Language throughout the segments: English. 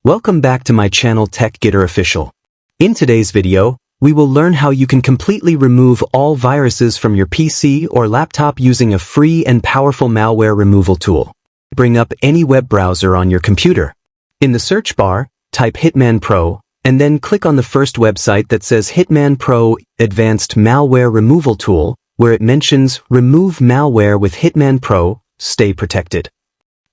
Welcome back to my channel TechGetter Official. In today's video, we will learn how you can completely remove all viruses from your PC or laptop using a free and powerful malware removal tool. Bring up any web browser on your computer. In the search bar, type Hitman Pro, and then click on the first website that says Hitman Pro Advanced Malware Removal Tool, where it mentions Remove Malware with Hitman Pro, Stay Protected.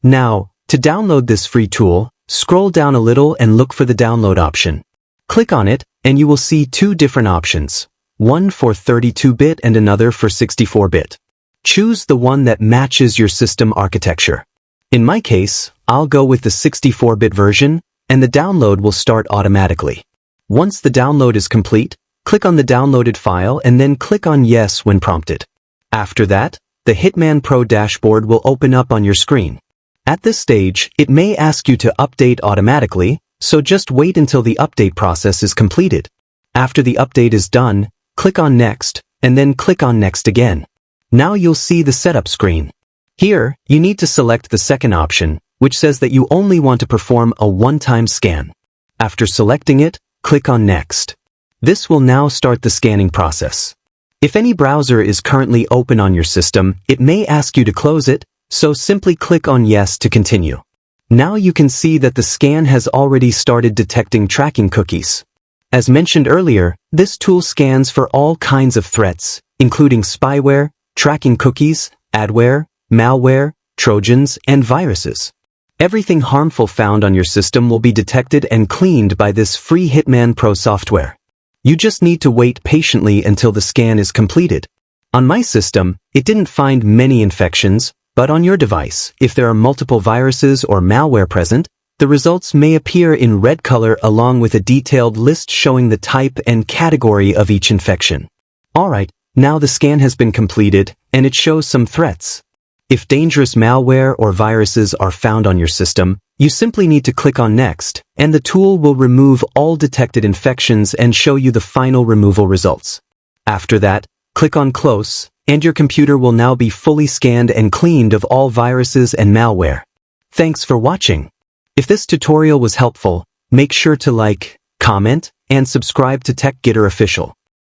Now, to download this free tool, scroll down a little and look for the download option. Click on it, and you will see two different options, one for 32-bit and another for 64-bit. Choose the one that matches your system architecture. In my case, I'll go with the 64-bit version, and the download will start automatically. Once the download is complete, click on the downloaded file and then click on Yes when prompted. After that, the Hitman Pro dashboard will open up on your screen. At this stage, it may ask you to update automatically, so just wait until the update process is completed. After the update is done, click on Next, and then click on Next again. Now you'll see the setup screen. Here, you need to select the second option, which says that you only want to perform a one-time scan. After selecting it, click on Next. This will now start the scanning process. If any browser is currently open on your system, it may ask you to close it, so simply click on Yes to continue. Now you can see that the scan has already started detecting tracking cookies. As mentioned earlier, this tool scans for all kinds of threats, including spyware, tracking cookies, adware, malware, trojans, and viruses. Everything harmful found on your system will be detected and cleaned by this free Hitman Pro software. You just need to wait patiently until the scan is completed. On my system, it didn't find many infections, but on your device, if there are multiple viruses or malware present, the results may appear in red color along with a detailed list showing the type and category of each infection. Alright, now the scan has been completed, and it shows some threats. If dangerous malware or viruses are found on your system, you simply need to click on Next, and the tool will remove all detected infections and show you the final removal results. After that, click on Close, and your computer will now be fully scanned and cleaned of all viruses and malware. Thanks for watching. If this tutorial was helpful, make sure to like, comment, and subscribe to TechGetter Official.